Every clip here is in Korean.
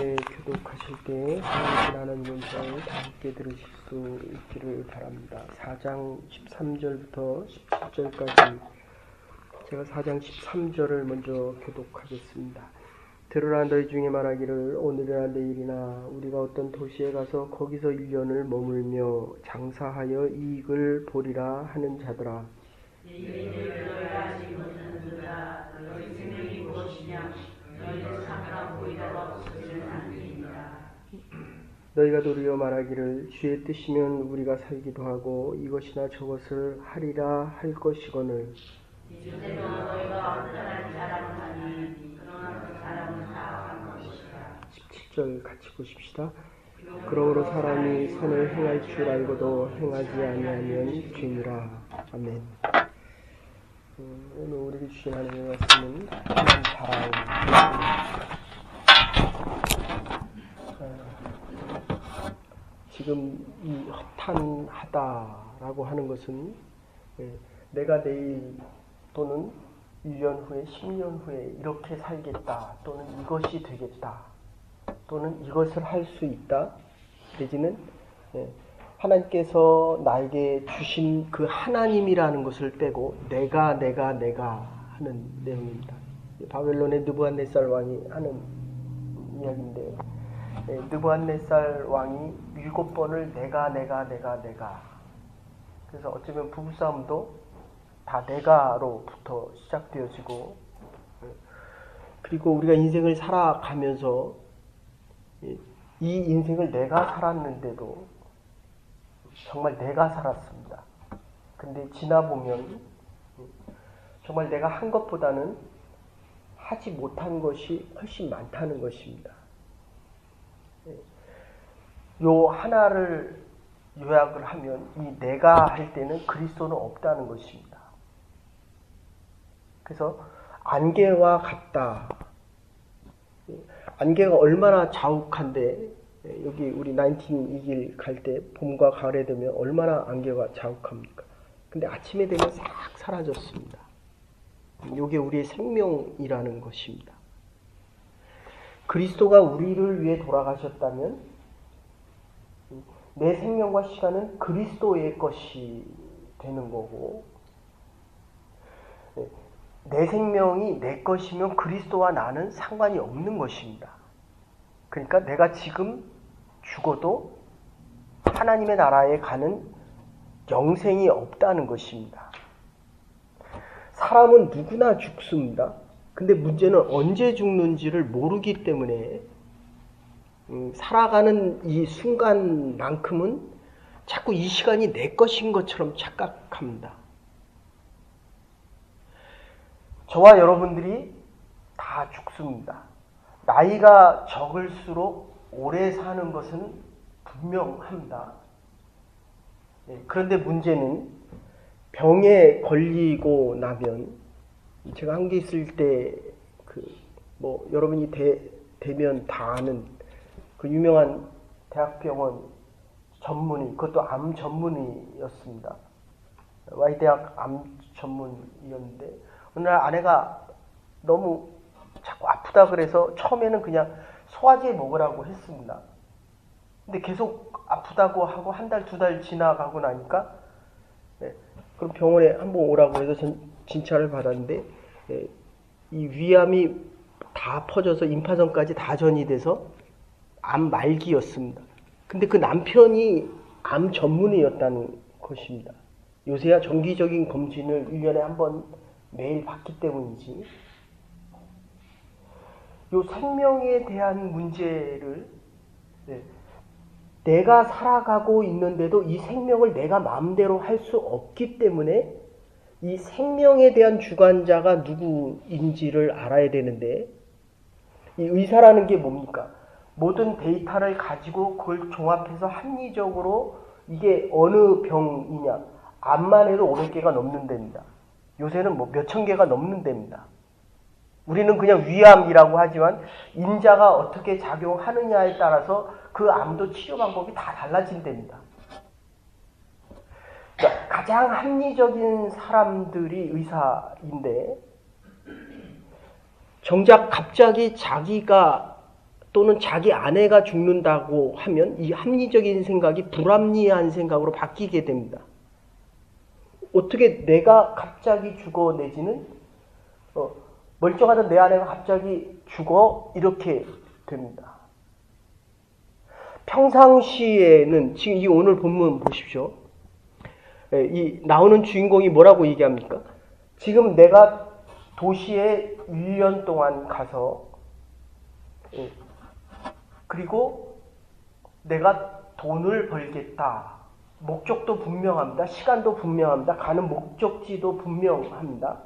함께 교독하실 때 하나님께 나는 문장을 다 함께 들으실 수 있기를 바랍니다. 4장 13절부터 17절까지 제가 4장 13절을 먼저 교독하겠습니다. 들으라 너희 중에 말하기를 오늘이나 내일이나 우리가 어떤 도시에 가서 거기서 1년을 머물며 장사하여 이익을 보리라 하는 자들아 너희가 도리어 말하기를 주의 뜻이면 우리가 살기도 하고 이것이나 저것을 하리라 할 것이거늘 17절 같이 보십시다. 그러므로 사람이 선을 행할 줄 알고도 행하지 아니하면 죄니라. 아멘. 오늘 우리에게 주신 하나님의 말씀은 하나님 바라옵니다. 지금 이 허탄하다라고 하는 것은 내가 내일 또는 1년 후에 10년 후에 이렇게 살겠다 또는 이것이 되겠다 또는 이것을 할 수 있다 내지는 하나님께서 나에게 주신 그 하나님이라는 것을 빼고 내가 하는 내용입니다. 바벨론의 느부갓네살 왕이 하는 이야기인데 느부갓네살 왕이 7번을 내가 그래서 어쩌면 부부싸움도 다 내가로부터 시작되어지고 그리고 우리가 인생을 살아가면서 이 인생을 내가 살았는데도 정말 내가 살았습니다. 근데 지나보면 정말 내가 한 것보다는 하지 못한 것이 훨씬 많다는 것입니다. 요 하나를 요약을 하면 이 내가 할 때는 그리스도는 없다는 것입니다. 그래서 안개와 같다. 안개가 얼마나 자욱한데 여기 우리 19이길 갈 때 봄과 가을에 되면 얼마나 안개가 자욱합니까? 근데 아침에 되면 싹 사라졌습니다. 이게 우리의 생명이라는 것입니다. 그리스도가 우리를 위해 돌아가셨다면 내 생명과 시간은 그리스도의 것이 되는 거고 내 생명이 내 것이면 그리스도와 나는 상관이 없는 것입니다. 그러니까 내가 지금 죽어도 하나님의 나라에 가는 영생이 없다는 것입니다. 사람은 누구나 죽습니다. 근데 문제는 언제 죽는지를 모르기 때문에 살아가는 이 순간만큼은 자꾸 이 시간이 내 것인 것처럼 착각합니다. 저와 여러분들이 다 죽습니다. 나이가 적을수록 오래 사는 것은 분명합니다. 그런데 문제는 병에 걸리고 나면 제가 한국에 있을 때 여러분이 대면 다 아는 그 유명한 대학병원 전문의, 그것도 암 전문의였습니다. Y대학 암 전문의였는데 어느 날 아내가 너무 자꾸 아프다 그래서 처음에는 그냥 소화제 먹으라고 했습니다. 근데 계속 아프다고 하고 한 달, 2달 지나가고 나니까 그럼 병원에 한번 오라고 해서 진찰을 받았는데 이 위암이 다 퍼져서 임파선까지 다 전이 돼서 암 말기였습니다. 근데 그 남편이 암 전문의였다는 것입니다. 요새야 정기적인 검진을 1년에 한 번 매일 받기 때문이지 요 생명에 대한 문제를 내가 살아가고 있는데도 이 생명을 내가 마음대로 할 수 없기 때문에 이 생명에 대한 주관자가 누구인지를 알아야 되는데 이 의사라는 게 뭡니까? 모든 데이터를 가지고 그걸 종합해서 합리적으로 이게 어느 병이냐 암만 해도 500개가 넘는답니다. 요새는 몇천 개가 넘는답니다. 우리는 그냥 위암이라고 하지만 인자가 어떻게 작용하느냐에 따라서 그 암도 치료 방법이 다 달라진답니다. 그러니까 가장 합리적인 사람들이 의사인데 정작 갑자기 자기가 또는 자기 아내가 죽는다고 하면 이 합리적인 생각이 불합리한 생각으로 바뀌게 됩니다. 어떻게 내가 갑자기 죽어 내지는 멀쩡하던 내 아내가 갑자기 죽어 이렇게 됩니다. 평상시에는 지금 이 오늘 본문 보십시오. 이 나오는 주인공이 뭐라고 얘기합니까? 지금 내가 도시에 1년 동안 가서 그리고 내가 돈을 벌겠다. 목적도 분명합니다. 시간도 분명합니다. 가는 목적지도 분명합니다.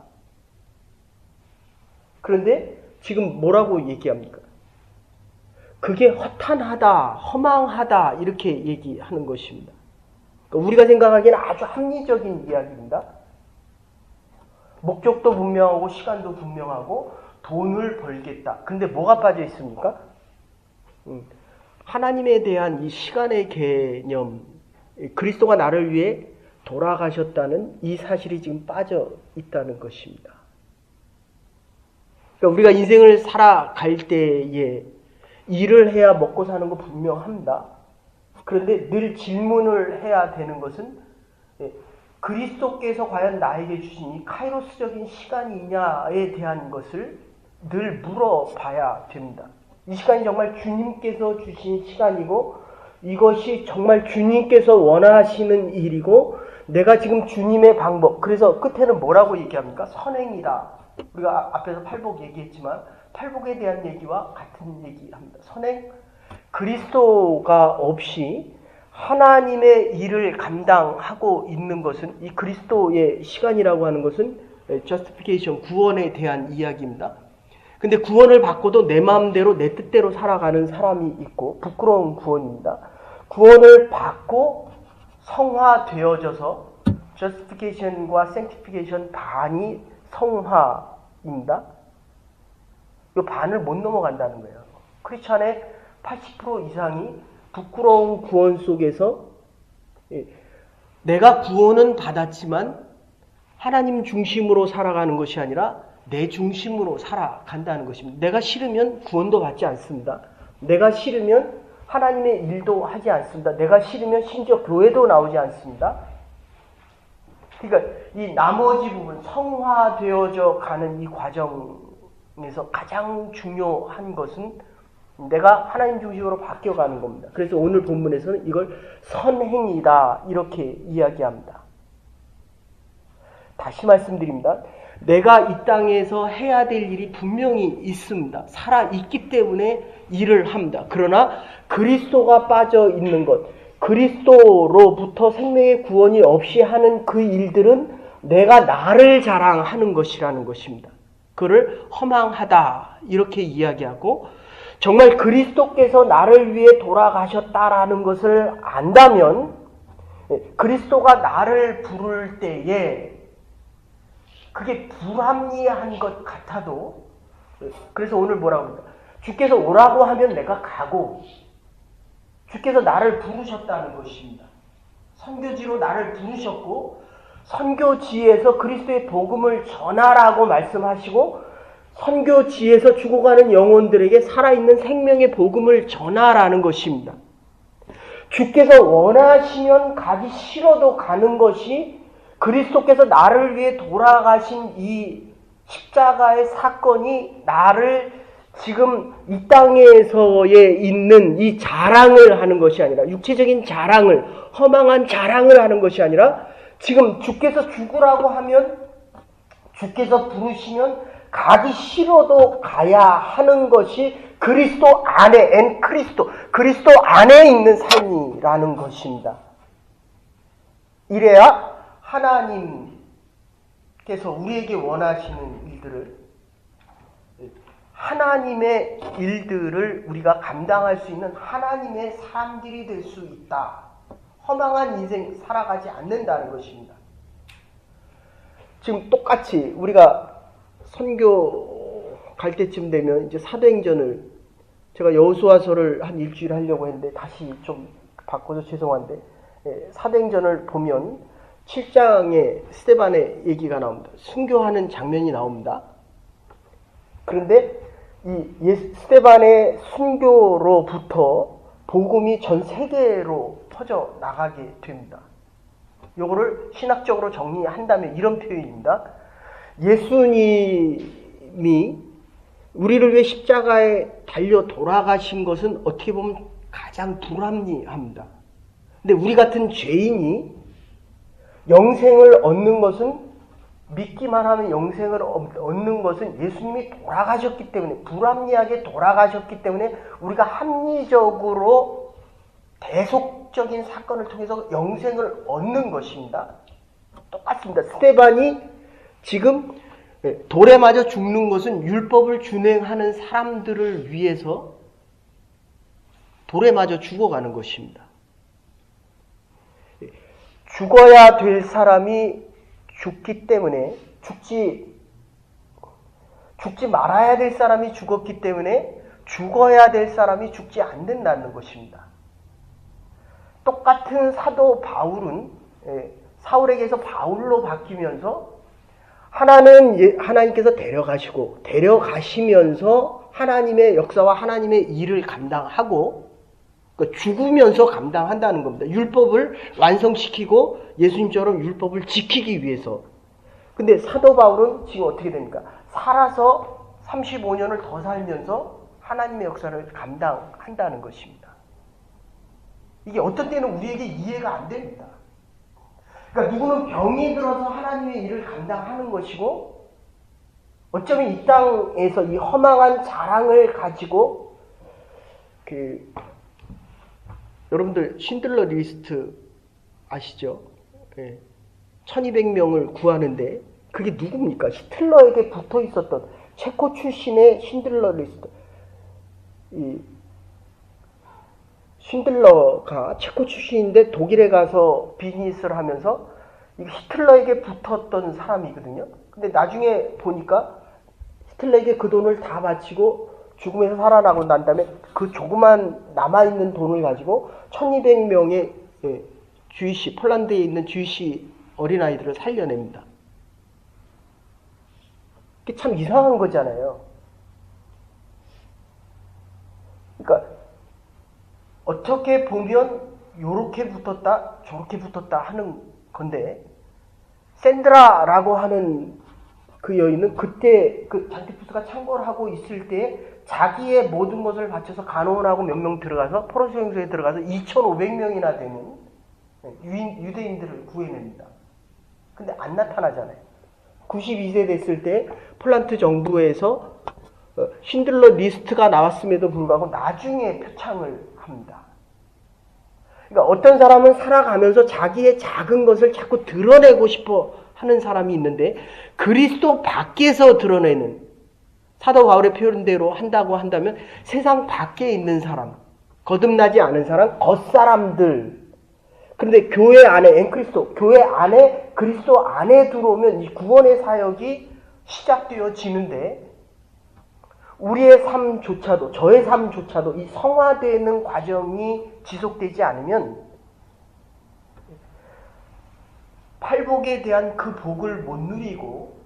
그런데 지금 뭐라고 얘기합니까? 그게 허탄하다, 허망하다 이렇게 얘기하는 것입니다. 그러니까 우리가 생각하기에는 아주 합리적인 이야기입니다. 목적도 분명하고 시간도 분명하고 돈을 벌겠다. 근데 뭐가 빠져 있습니까? 하나님에 대한 이 시간의 개념, 그리스도가 나를 위해 돌아가셨다는 이 사실이 지금 빠져 있다는 것입니다. 그러니까 우리가 인생을 살아갈 때에 일을 해야 먹고 사는 거 분명합니다. 그런데 늘 질문을 해야 되는 것은 그리스도께서 과연 나에게 주신 이 카이로스적인 시간이냐에 대한 것을 늘 물어봐야 됩니다. 이 시간이 정말 주님께서 주신 시간이고 이것이 정말 주님께서 원하시는 일이고 내가 지금 주님의 방법, 그래서 끝에는 뭐라고 얘기합니까? 선행이다. 우리가 앞에서 팔복 얘기했지만 팔복에 대한 얘기와 같은 얘기합니다. 선행, 그리스도가 없이 하나님의 일을 감당하고 있는 것은 이 그리스도의 시간이라고 하는 것은 justification, 구원에 대한 이야기입니다. 근데 구원을 받고도 내 마음대로 내 뜻대로 살아가는 사람이 있고 부끄러운 구원입니다. 구원을 받고 성화되어져서 justification과 sanctification 반이 성화입니다. 이 반을 못 넘어간다는 거예요. 크리스찬의 80% 이상이 부끄러운 구원 속에서 내가 구원은 받았지만 하나님 중심으로 살아가는 것이 아니라 내 중심으로 살아간다는 것입니다. 내가 싫으면 구원도 받지 않습니다. 내가 싫으면 하나님의 일도 하지 않습니다. 내가 싫으면 심지어 교회도 나오지 않습니다. 그러니까 이 나머지 부분, 성화되어져 가는 이 과정에서 가장 중요한 것은 내가 하나님 중심으로 바뀌어가는 겁니다. 그래서 오늘 본문에서는 이걸 선행이다 이렇게 이야기합니다. 다시 말씀드립니다. 내가 이 땅에서 해야 될 일이 분명히 있습니다. 살아있기 때문에 일을 합니다. 그러나 그리스도가 빠져 있는 것, 그리스도로부터 생명의 구원이 없이 하는 그 일들은 내가 나를 자랑하는 것이라는 것입니다. 그를 허망하다 이렇게 이야기하고 정말 그리스도께서 나를 위해 돌아가셨다라는 것을 안다면 그리스도가 나를 부를 때에 그게 불합리한 것 같아도 그래서 오늘 뭐라고 합니까? 주께서 오라고 하면 내가 가고 주께서 나를 부르셨다는 것입니다. 선교지로 나를 부르셨고 선교지에서 그리스도의 복음을 전하라고 말씀하시고 선교지에서 죽어가는 영혼들에게 살아있는 생명의 복음을 전하라는 것입니다. 주께서 원하시면 가기 싫어도 가는 것이 그리스도께서 나를 위해 돌아가신 이 십자가의 사건이 나를 지금 이 땅에서의 있는 이 자랑을 하는 것이 아니라 육체적인 자랑을, 허망한 자랑을 하는 것이 아니라 지금 주께서 죽으라고 하면 주께서 부르시면 가기 싫어도 가야 하는 것이 그리스도 안에, 그리스도 안에 있는 삶이라는 것입니다. 이래야 하나님께서 우리에게 원하시는 일들을 하나님의 일들을 우리가 감당할 수 있는 하나님의 사람들이 될 수 있다. 허망한 인생 살아가지 않는다는 것입니다. 지금 똑같이 우리가 선교 갈 때쯤 되면 이제 사도행전을 제가 여호수아서를 한 일주일 하려고 했는데 다시 좀 바꿔서 죄송한데 사도행전을 보면 7장에 스데반의 얘기가 나옵니다. 순교하는 장면이 나옵니다. 그런데 스데반의 순교로부터 복음이 전 세계로 퍼져 나가게 됩니다. 요거를 신학적으로 정리한다면 이런 표현입니다. 예수님이 우리를 위해 십자가에 달려 돌아가신 것은 어떻게 보면 가장 불합리합니다. 근데 우리 같은 죄인이 영생을 얻는 것은, 믿기만 하면 영생을 얻는 것은 예수님이 돌아가셨기 때문에, 불합리하게 돌아가셨기 때문에 우리가 합리적으로 대속적인 사건을 통해서 영생을 얻는 것입니다. 똑같습니다. 스데반이 지금 돌에 맞아 죽는 것은 율법을 준행하는 사람들을 위해서 돌에 맞아 죽어가는 것입니다. 죽어야 될 사람이 죽기 때문에, 죽지 말아야 될 사람이 죽었기 때문에 죽어야 될 사람이 죽지 않는다는 것입니다. 똑같은 사도 바울은 사울에게서 바울로 바뀌면서 하나님께서 데려가시면서 하나님의 역사와 하나님의 일을 감당하고, 그러니까 죽으면서 감당한다는 겁니다. 율법을 완성시키고 예수님처럼 율법을 지키기 위해서. 근데 사도 바울은 지금 어떻게 됩니까? 살아서 35년을 더 살면서 하나님의 역사를 감당한다는 것입니다. 이게 어떤 때는 우리에게 이해가 안 됩니다. 그러니까 누구는 병이 들어서 하나님의 일을 감당하는 것이고, 어쩌면 이 땅에서 이 허망한 자랑을 가지고 여러분들 신들러 리스트 아시죠? 1200명을 구하는데 그게 누굽니까? 히틀러에게 붙어 있었던 체코 출신의 신들러 리스트. 이 신들러가 체코 출신인데 독일에 가서 비즈니스를 하면서 히틀러에게 붙었던 사람이거든요. 근데 나중에 보니까 히틀러에게 그 돈을 다 바치고 죽음에서 살아나고 난 다음에 그 조그만 남아있는 돈을 가지고 1200명의 폴란드에 있는 주이시 어린아이들을 살려냅니다. 이게 참 이상한 거잖아요. 그러니까 어떻게 보면 요렇게 붙었다 저렇게 붙었다 하는 건데, 샌드라라고 하는 그 여인은 그때 그 잔티푸스가 창궐 하고 있을 때 자기의 모든 것을 바쳐서 간호원하고 몇 명 들어가서 포로수 행소에 들어가서 2,500명이나 되는 유대인들을 구해냅니다. 근데 안 나타나잖아요. 92세 됐을 때 폴란드 정부에서 신들러 리스트가 나왔음에도 불구하고 나중에 표창을 합니다. 그러니까 어떤 사람은 살아가면서 자기의 작은 것을 자꾸 드러내고 싶어 하는 사람이 있는데, 그리스도 밖에서 드러내는, 사도 바울의 표현대로 한다고 한다면 세상 밖에 있는 사람, 거듭나지 않은 사람, 겉사람들. 그런데 교회 안에, 엔크리스도, 교회 안에, 그리스도 안에 들어오면 이 구원의 사역이 시작되어지는데, 우리의 삶조차도, 저의 삶조차도 이 성화되는 과정이 지속되지 않으면 팔복에 대한 그 복을 못 누리고,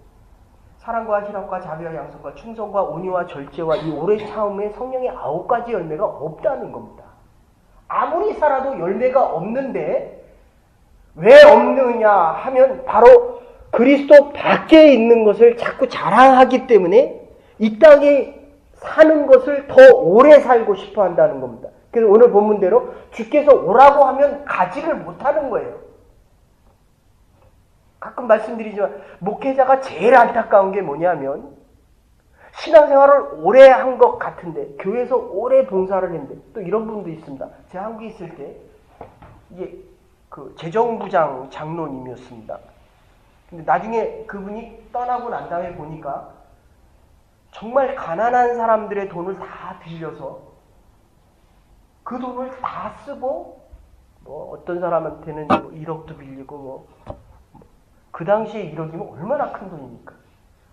사랑과 희락과 자비와 양선과 충성과 온유와 절제와 이 오래 참음의 성령의 9가지 열매가 없다는 겁니다. 아무리 살아도 열매가 없는데 왜 없느냐 하면 바로 그리스도 밖에 있는 것을 자꾸 자랑하기 때문에 이 땅에 사는 것을 더 오래 살고 싶어 한다는 겁니다. 그래서 오늘 본문대로 주께서 오라고 하면 가지를 못하는 거예요. 가끔 말씀드리지만 목회자가 제일 안타까운 게 뭐냐면, 신앙생활을 오래 한 것 같은데 교회에서 오래 봉사를 했는데, 또 이런 분도 있습니다. 제가 한국에 있을 때 이게 그 재정부장 장로님이었습니다. 근데 나중에 그분이 떠나고 난 다음에 보니까 정말 가난한 사람들의 돈을 다 빌려서 그 돈을 다 쓰고, 뭐 어떤 사람한테는 1억도 빌리고, 그 당시에 1억이면 얼마나 큰 돈입니까?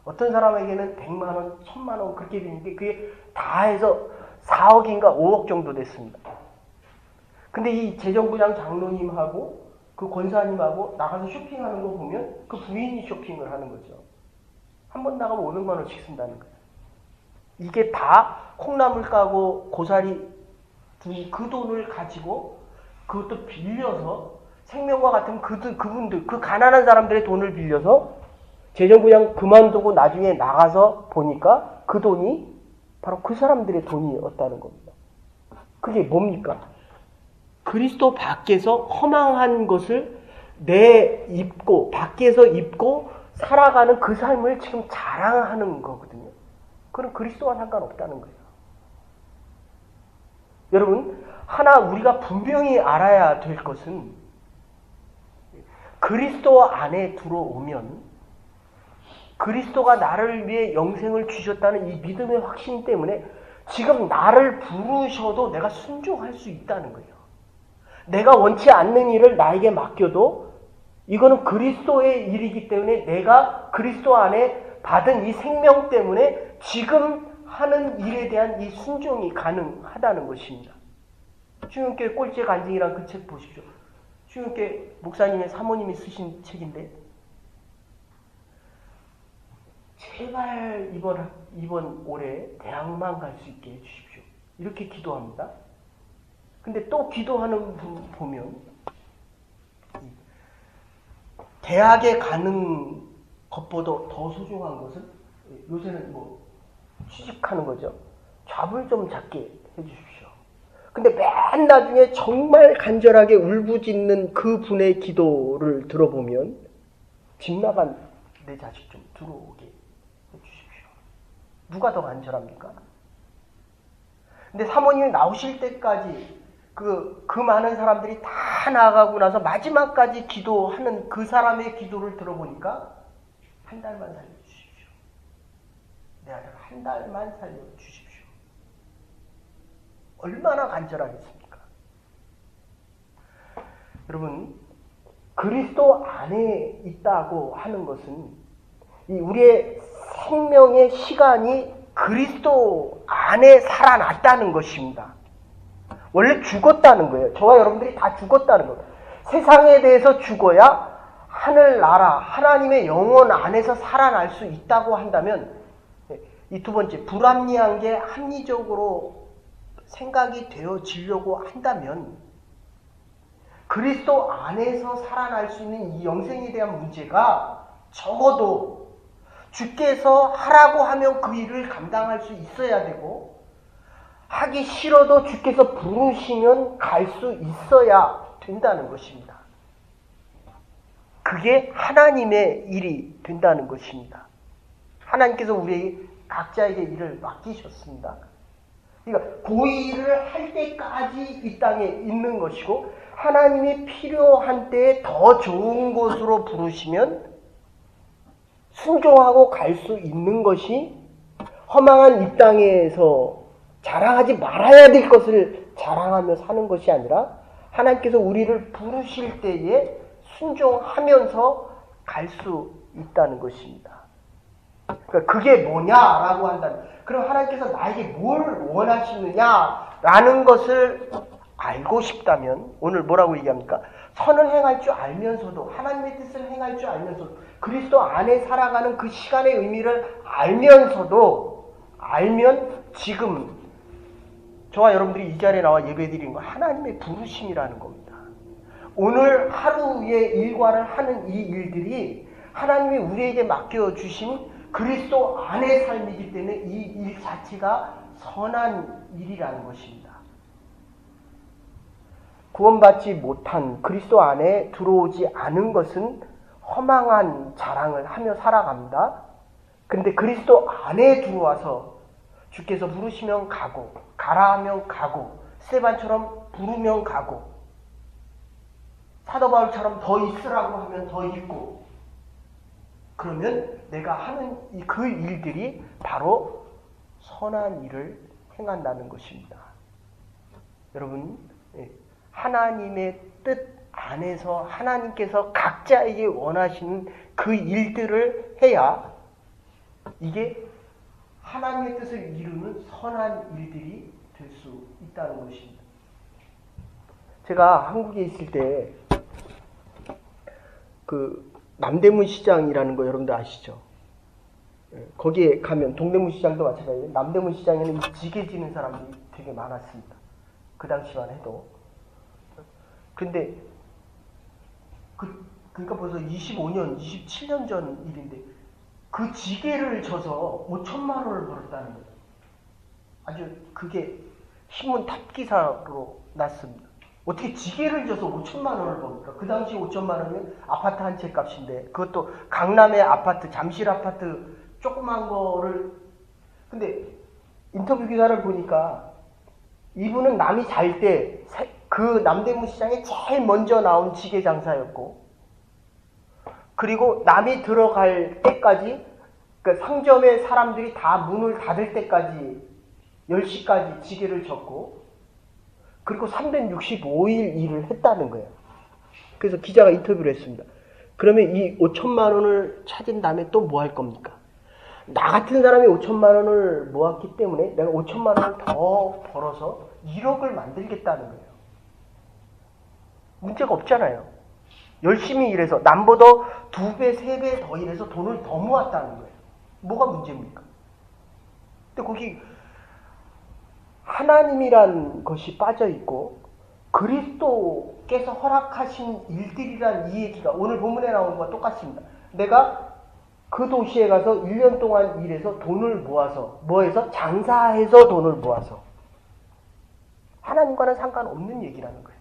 어떤 사람에게는 100만 원, 1000만 원 그렇게 빌리는데 그게 다 해서 4억인가 5억 정도 됐습니다. 근데 이 재정부장 장로님하고 그 권사님하고 나가서 쇼핑하는 거 보면 그 부인이 쇼핑을 하는 거죠. 한 번 나가면 500만 원씩 쓴다는 거예요. 이게 다 콩나물 까고 고사리 둔 그 돈을 가지고 그것도 빌려서 생명과 같은 그분들 그 가난한 사람들의 돈을 빌려서 재정부장 그만두고 나중에 나가서 보니까 그 돈이 바로 그 사람들의 돈이었다는 겁니다. 그게 뭡니까? 그리스도 밖에서 허망한 것을 밖에서 입고 살아가는 그 삶을 지금 자랑하는 거거든요. 그건 그리스도와 상관없다는 거예요. 여러분, 하나 우리가 분명히 알아야 될 것은 그리스도 안에 들어오면 그리스도가 나를 위해 영생을 주셨다는 이 믿음의 확신 때문에 지금 나를 부르셔도 내가 순종할 수 있다는 거예요. 내가 원치 않는 일을 나에게 맡겨도 이거는 그리스도의 일이기 때문에 내가 그리스도 안에 받은 이 생명 때문에 지금 하는 일에 대한 이 순종이 가능하다는 것입니다. 충영교회 꼴찌 간증이란 그 책 보십시오. 충영교회 목사님의 사모님이 쓰신 책인데 제발 이번 올해 대학만 갈 수 있게 해주십시오. 이렇게 기도합니다. 근데 또 기도하는 분 보면 대학에 가는 것보다 더 소중한 것은 요새는 취직하는 거죠. 잡을 좀 작게 해주십시오. 근데 맨 나중에 정말 간절하게 울부짖는 그 분의 기도를 들어보면 집 나간 내 자식 좀 들어오게 해주십시오. 누가 더 간절합니까? 근데 사모님이 나오실 때까지 그 많은 사람들이 다 나가고 나서 마지막까지 기도하는 그 사람의 기도를 들어보니까 한 달만 살려주십시오. 내 아들 한 달만 살려주십시오. 얼마나 간절하겠습니까? 여러분, 그리스도 안에 있다고 하는 것은 이 우리의 생명의 시간이 그리스도 안에 살아났다는 것입니다. 원래 죽었다는 거예요. 저와 여러분들이 다 죽었다는 거예요. 세상에 대해서 죽어야 하늘나라, 하나님의 영혼 안에서 살아날 수 있다고 한다면 이 두 번째, 불합리한 게 합리적으로 생각이 되어지려고 한다면 그리스도 안에서 살아날 수 있는 이 영생에 대한 문제가 적어도 주께서 하라고 하면 그 일을 감당할 수 있어야 되고 하기 싫어도 주께서 부르시면 갈 수 있어야 된다는 것입니다. 그게 하나님의 일이 된다는 것입니다. 하나님께서 우리 각자에게 일을 맡기셨습니다. 그러니까 그 일을 할 때까지 이 땅에 있는 것이고 하나님이 필요한 때에 더 좋은 곳으로 부르시면 순종하고 갈 수 있는 것이 허망한 이 땅에서 자랑하지 말아야 될 것을 자랑하며 사는 것이 아니라 하나님께서 우리를 부르실 때에 순종하면서 갈 수 있다는 것입니다. 그러니까 그게 뭐냐라고 한다면 그럼 하나님께서 나에게 뭘 원하시느냐라는 것을 알고 싶다면 오늘 뭐라고 얘기합니까? 선을 행할 줄 알면서도 하나님의 뜻을 행할 줄 알면서도 그리스도 안에 살아가는 그 시간의 의미를 알면 지금 저와 여러분들이 이 자리에 나와 예배드리는 건 하나님의 부르심이라는 겁니다. 오늘 하루의 일과를 하는 이 일들이 하나님이 우리에게 맡겨주신 그리스도 안의 삶이기 때문에 이 일 자체가 선한 일이라는 것입니다. 구원받지 못한 그리스도 안에 들어오지 않은 것은 허망한 자랑을 하며 살아갑니다. 그런데 그리스도 안에 들어와서 주께서 부르시면 가고 가라 하면 가고 스데반처럼 부르면 가고 사도 바울처럼 더 있으라고 하면 더 있고 그러면 내가 하는 그 일들이 바로 선한 일을 행한다는 것입니다. 여러분, 하나님의 뜻 안에서 하나님께서 각자에게 원하시는 그 일들을 해야 이게 하나님의 뜻을 이루는 선한 일들이 될 수 있다는 것입니다. 제가 한국에 있을 때 그 남대문 시장이라는 거 여러분들 아시죠? 거기에 가면 동대문 시장도 마찬가지예요. 남대문 시장에는 이 지게 지는 사람들이 되게 많았습니다. 그 당시만 해도. 근데 그러니까 벌써 25년, 27년 전 일인데 그 지게를 져서 5천만 원을 벌었다는 거예요. 아주 그게 신문 탑 기사로 났습니다. 어떻게 지게를 져서 5천만 원을 벌까? 그 당시 5천만 원이면 아파트 한 채 값인데, 그것도 강남의 아파트, 잠실 아파트 조그만 거를. 근데 인터뷰 기사를 보니까 이분은 남이 잘 때 그 남대문 시장에 제일 먼저 나온 지게 장사였고, 그리고 남이 들어갈 때까지, 그 상점에 사람들이 다 문을 닫을 때까지 10시까지 지게를 졌고, 그리고 365일 일을 했다는 거예요. 그래서 기자가 인터뷰를 했습니다. 그러면 이 5천만 원을 찾은 다음에 또 뭐 할 겁니까? 나 같은 사람이 5천만 원을 모았기 때문에 내가 5천만 원을 더 벌어서 1억을 만들겠다는 거예요. 문제가 없잖아요. 열심히 일해서 남보다 2배, 3배 더 일해서 돈을 더 모았다는 거예요. 뭐가 문제입니까? 근데 거기 하나님이란 것이 빠져있고 그리스도께서 허락하신 일들이란 이 얘기가 오늘 본문에 나오는 것과 똑같습니다. 내가 그 도시에 가서 1년 동안 일해서 돈을 모아서, 뭐해서? 장사해서 돈을 모아서. 하나님과는 상관없는 얘기라는 거예요.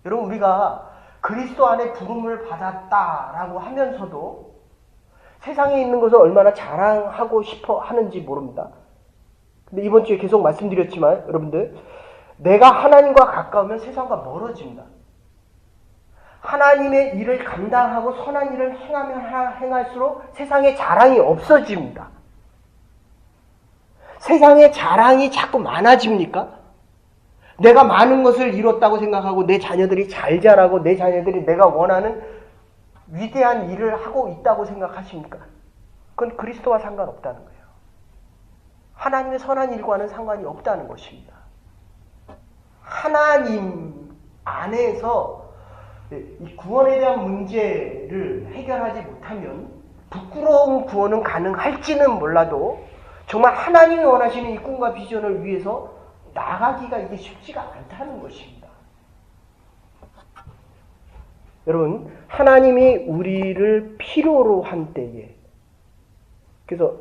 여러분, 우리가 그리스도 안에 부름을 받았다라고 하면서도 세상에 있는 것을 얼마나 자랑하고 싶어 하는지 모릅니다. 근데 이번 주에 계속 말씀드렸지만 여러분들, 내가 하나님과 가까우면 세상과 멀어집니다. 하나님의 일을 감당하고 선한 일을 행하면 행할수록 세상에 자랑이 없어집니다. 세상에 자랑이 자꾸 많아집니까? 내가 많은 것을 이뤘다고 생각하고 내 자녀들이 잘 자라고 내 자녀들이 내가 원하는 위대한 일을 하고 있다고 생각하십니까? 그건 그리스도와 상관없다는 거예요. 하나님의 선한 일과는 상관이 없다는 것입니다. 하나님 안에서 이 구원에 대한 문제를 해결하지 못하면 부끄러운 구원은 가능할지는 몰라도 정말 하나님이 원하시는 이 꿈과 비전을 위해서 나가기가 이게 쉽지가 않다는 것입니다. 여러분, 하나님이 우리를 필요로 한 때에, 그래서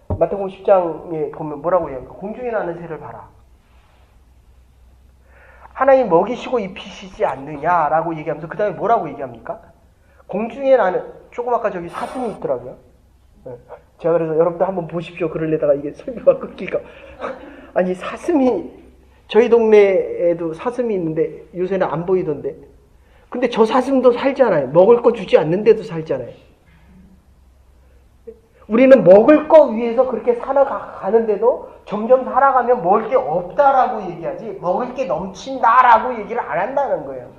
마태복음 10장에 보면 뭐라고 얘기합니까? 공중에 나는 새를 봐라. 하나님 먹이시고 입히시지 않느냐라고 얘기하면서 그 다음에 뭐라고 얘기합니까? 공중에 나는, 조금 아까 저기 사슴이 있더라고요. 제가 그래서 여러분들 한번 보십시오. 그러려다가 이게 설교가 끊길까. 아니, 사슴이, 저희 동네에도 사슴이 있는데 요새는 안 보이던데. 근데 저 사슴도 살잖아요. 먹을 거 주지 않는데도 살잖아요. 우리는 먹을 거 위해서 그렇게 살아가는데도 점점 살아가면 먹을 게 없다라고 얘기하지 먹을 게 넘친다라고 얘기를 안 한다는 거예요.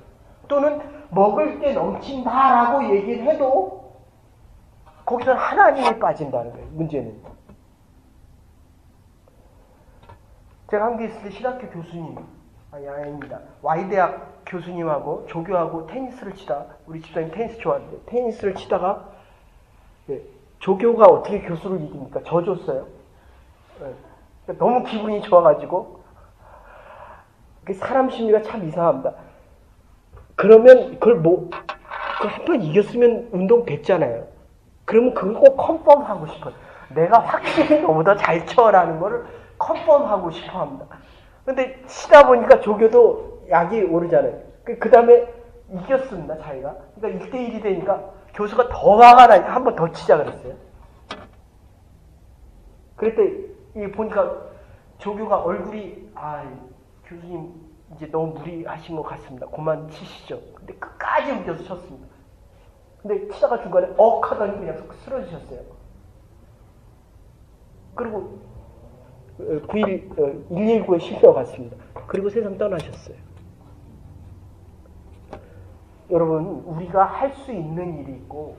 또는 먹을 게 넘친다라고 얘기를 해도 거기서는 하나님이 빠진다는 거예요. 문제는. 제가 한국에 있을 때 신학교 교수님, 아닙니다. Y대학 교수님하고 조교하고 테니스를 치다, 우리 집사님 테니스 좋아하는데 테니스를 치다가 조교가 어떻게 교수를 이깁니까? 져줬어요. 너무 기분이 좋아가지고. 사람 심리가 참 이상합니다. 그러면 그걸 한 번 이겼으면 운동 됐잖아요. 그러면 그걸 꼭 컨펌하고 싶어요. 내가 확실히 너보다 잘 쳐라는 거를 컨펌하고 싶어 합니다. 근데 치다 보니까 조교도 약이 오르잖아요. 그 다음에 이겼습니다, 자기가. 그러니까 1대1이 되니까 교수가 더 화가 나니까 한 번 더 치자 그랬어요. 그랬더니 보니까 조교가 얼굴이, 교수님 이제 너무 무리하신 것 같습니다. 그만 치시죠. 근데 끝까지 우겨서 쳤습니다. 근데 치다가 중간에 하더니 그냥 쓰러지셨어요. 그리고 119에 실려 갔습니다. 그리고 세상 떠나셨어요. 여러분, 우리가 할 수 있는 일이 있고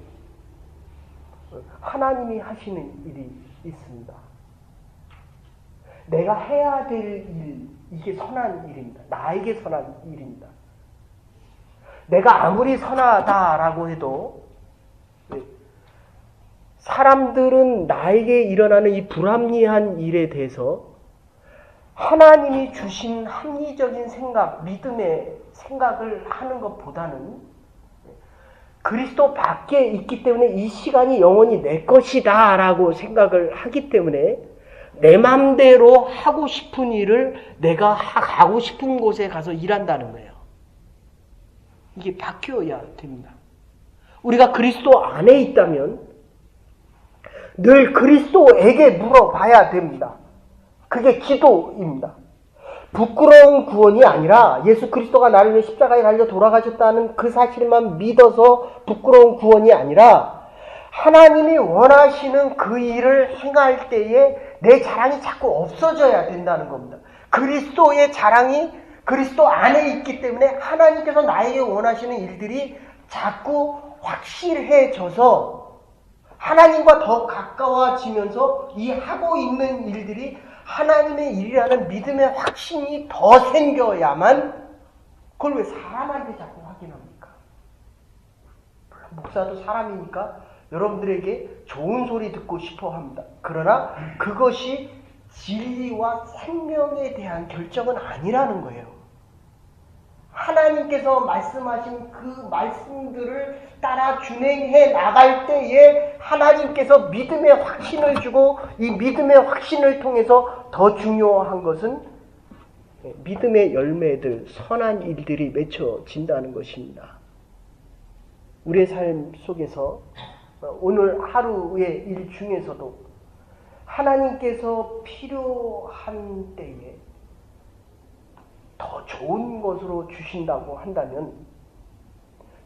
하나님이 하시는 일이 있습니다. 내가 해야 될 일, 이게 선한 일입니다. 나에게 선한 일입니다. 내가 아무리 선하다라고 해도 사람들은 나에게 일어나는 이 불합리한 일에 대해서 하나님이 주신 합리적인 생각, 믿음의 생각을 하는 것보다는 그리스도 밖에 있기 때문에 이 시간이 영원히 내 것이다 라고 생각을 하기 때문에 내 맘대로 하고 싶은 일을 내가 가고 싶은 곳에 가서 일한다는 거예요. 이게 바뀌어야 됩니다. 우리가 그리스도 안에 있다면 늘 그리스도에게 물어봐야 됩니다. 그게 기도입니다. 부끄러운 구원이 아니라 예수 그리스도가 나를 위해 십자가에 달려 돌아가셨다는 그 사실만 믿어서 부끄러운 구원이 아니라 하나님이 원하시는 그 일을 행할 때에 내 자랑이 자꾸 없어져야 된다는 겁니다. 그리스도의 자랑이 그리스도 안에 있기 때문에 하나님께서 나에게 원하시는 일들이 자꾸 확실해져서 하나님과 더 가까워지면서 이 하고 있는 일들이 하나님의 일이라는 믿음의 확신이 더 생겨야만 그걸 왜 사람한테 자꾸 확인합니까? 목사도 사람이니까 여러분들에게 좋은 소리 듣고 싶어 합니다. 그러나 그것이 진리와 생명에 대한 결정은 아니라는 거예요. 하나님께서 말씀하신 그 말씀들을 따라 준행해 나갈 때에 하나님께서 믿음의 확신을 주고 이 믿음의 확신을 통해서 더 중요한 것은 믿음의 열매들, 선한 일들이 맺혀진다는 것입니다. 우리의 삶 속에서 오늘 하루의 일 중에서도 하나님께서 필요한 때에 더 좋은 것으로 주신다고 한다면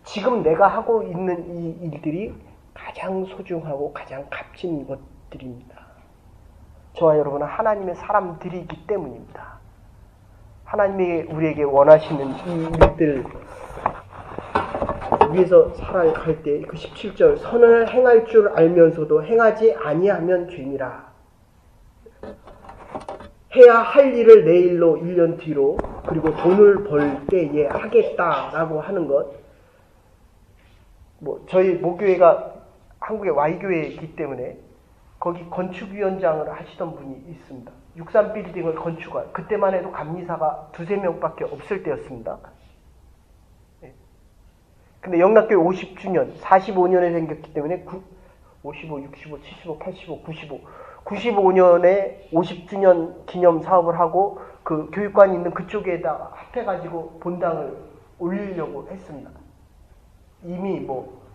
지금 내가 하고 있는 이 일들이 가장 소중하고 가장 값진 것들입니다. 저와 여러분은 하나님의 사람들이기 때문입니다. 하나님이 우리에게 원하시는 이 일들 위해서 살아갈 때 그 17절 선을 행할 줄 알면서도 행하지 아니하면 죄니라. 해야 할 일을 내일로 1년 뒤로 그리고 돈을 벌 때에 하겠다라고 하는 것. 저희 모교회가 한국의 Y교회이기 때문에 거기 건축위원장을 하시던 분이 있습니다. 63빌딩을 건축할 그때만 해도 감리사가 2-3명밖에 없을 때였습니다. 근데 영락교회 50주년, 45년에 생겼기 때문에 55, 65, 75, 85, 95 95년에 50주년 기념 사업을 하고 그 교육관이 있는 그쪽에다 합해가지고 본당을 올리려고 했습니다. 이미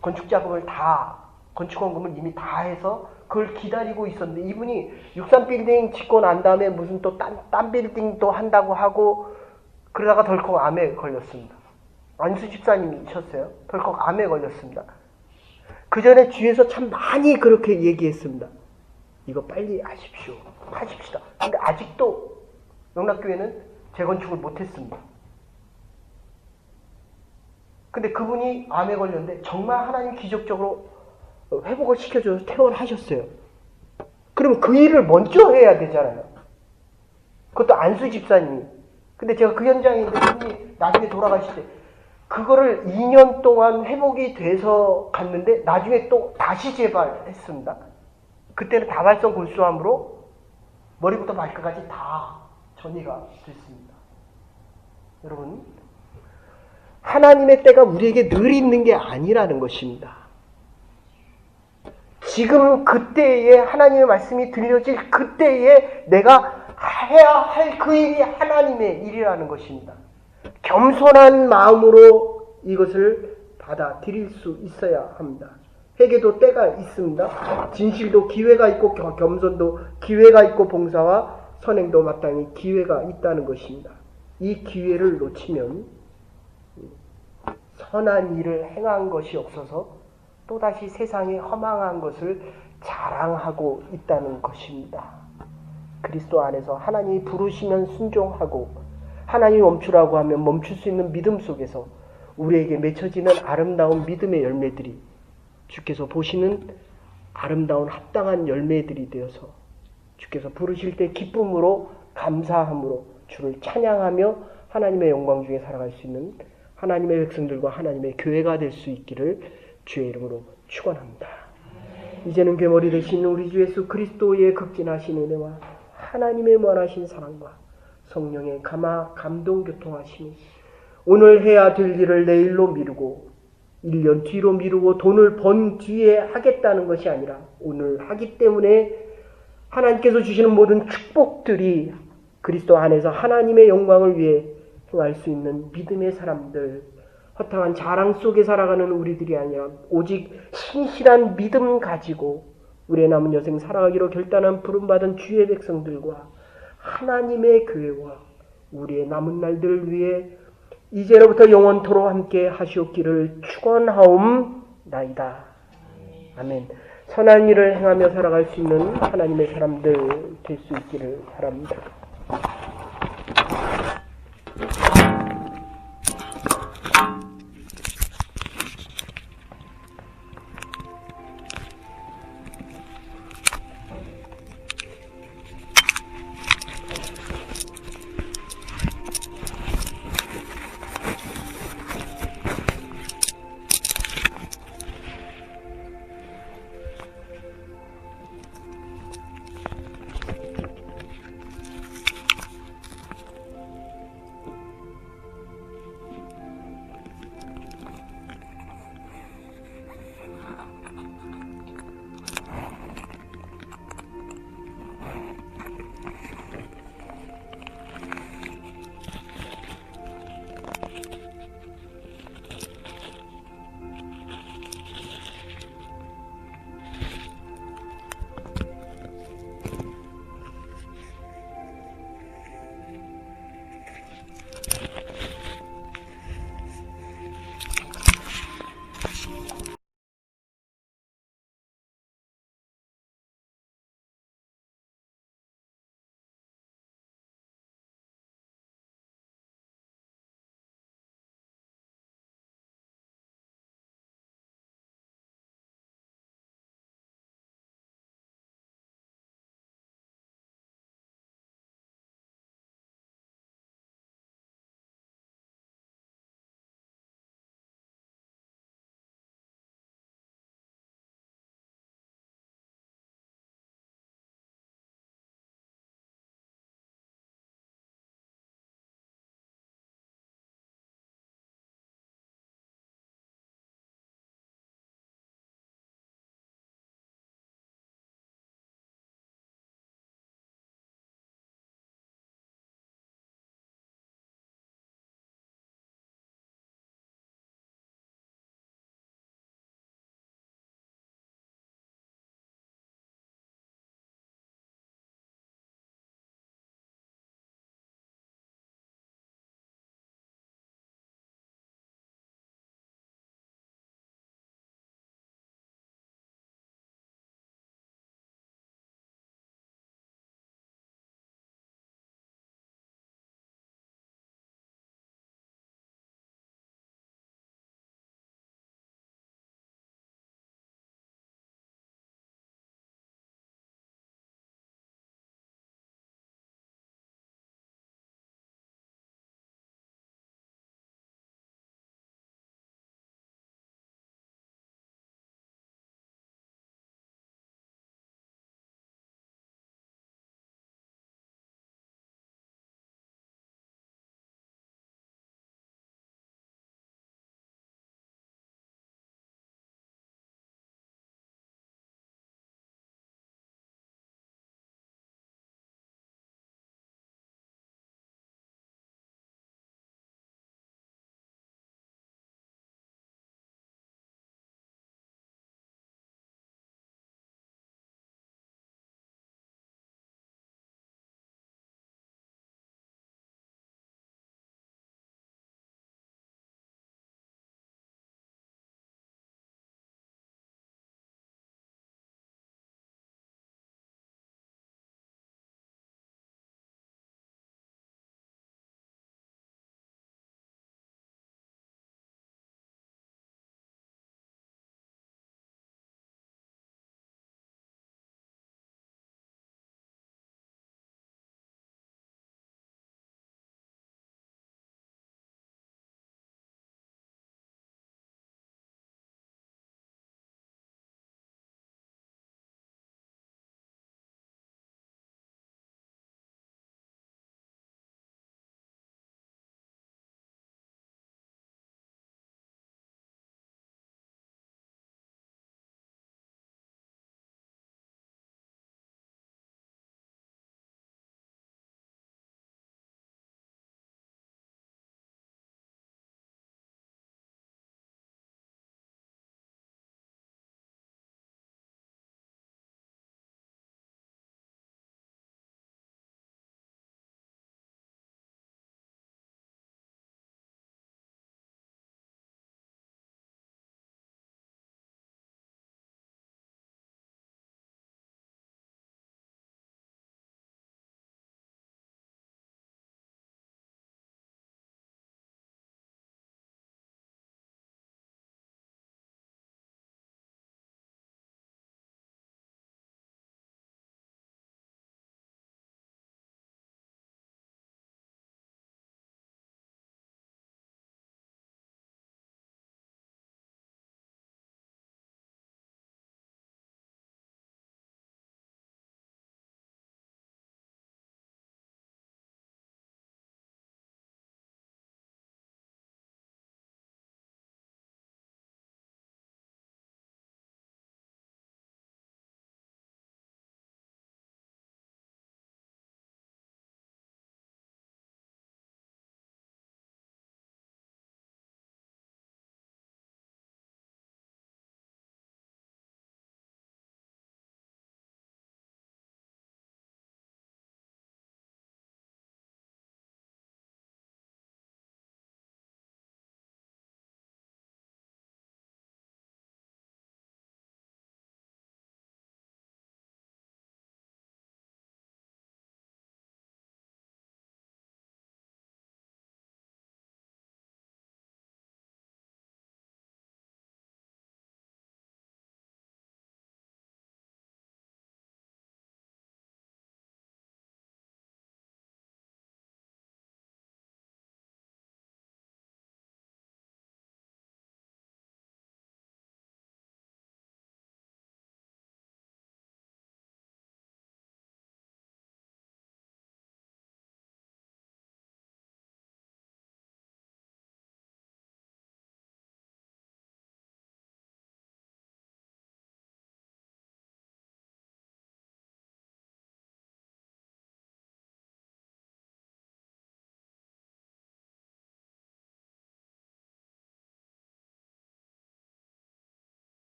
건축 작업을 다, 건축원금을 이미 다 해서 그걸 기다리고 있었는데 이분이 63빌딩 짓고 난 다음에 무슨 또 딴 빌딩도 한다고 하고 그러다가 덜컥 암에 걸렸습니다. 안수 집사님이셨어요. 덜컥 암에 걸렸습니다. 그 전에 주위에서 참 많이 그렇게 얘기했습니다. 이거 빨리 하십시오. 하십시다. 근데 아직도 영락교회는 재건축을 못했습니다. 근데 그분이 암에 걸렸는데 정말 하나님 기적적으로 회복을 시켜줘서 퇴원하셨어요. 그러면 그 일을 먼저 해야 되잖아요. 그것도 안수 집사님이. 근데 제가 그 현장에 있는데 그분이 나중에 돌아가실 때 그거를 2년 동안 회복이 돼서 갔는데 나중에 또 다시 재발했습니다. 그때는 다발성 골수암으로 머리부터 발끝까지 다 전이가 됐습니다. 여러분, 하나님의 때가 우리에게 늘 있는 게 아니라는 것입니다. 지금 그때에 하나님의 말씀이 들려질 그때에 내가 해야 할 그 일이 하나님의 일이라는 것입니다. 겸손한 마음으로 이것을 받아들일 수 있어야 합니다. 회개도 때가 있습니다. 진실도 기회가 있고 겸손도 기회가 있고 봉사와 선행도 마땅히 기회가 있다는 것입니다. 이 기회를 놓치면 선한 일을 행한 것이 없어서 또다시 세상에 허망한 것을 자랑하고 있다는 것입니다. 그리스도 안에서 하나님이 부르시면 순종하고 하나님이 멈추라고 하면 멈출 수 있는 믿음 속에서 우리에게 맺혀지는 아름다운 믿음의 열매들이 주께서 보시는 아름다운 합당한 열매들이 되어서 주께서 부르실 때 기쁨으로 감사함으로 주를 찬양하며 하나님의 영광 중에 살아갈 수 있는 하나님의 백성들과 하나님의 교회가 될 수 있기를 주의 이름으로 축원합니다. 이제는 괴물이 되신 우리 주 예수 그리스도의 극진하신 은혜와 하나님의 무한하신 사랑과 성령의 감동 교통하심이 오늘 해야 될 일을 내일로 미루고 1년 뒤로 미루고 돈을 번 뒤에 하겠다는 것이 아니라 오늘 하기 때문에 하나님께서 주시는 모든 축복들이 그리스도 안에서 하나님의 영광을 위해 행할 수 있는 믿음의 사람들, 허탕한 자랑 속에 살아가는 우리들이 아니라 오직 신실한 믿음 가지고 우리의 남은 여생 살아가기로 결단한 부름받은 주의 백성들과 하나님의 교회와 우리의 남은 날들을 위해 이제로부터 영원토록 함께 하시옵기를 축원하옵나이다. 아멘. 선한 일을 행하며 살아갈 수 있는 하나님의 사람들 될 수 있기를 바랍니다.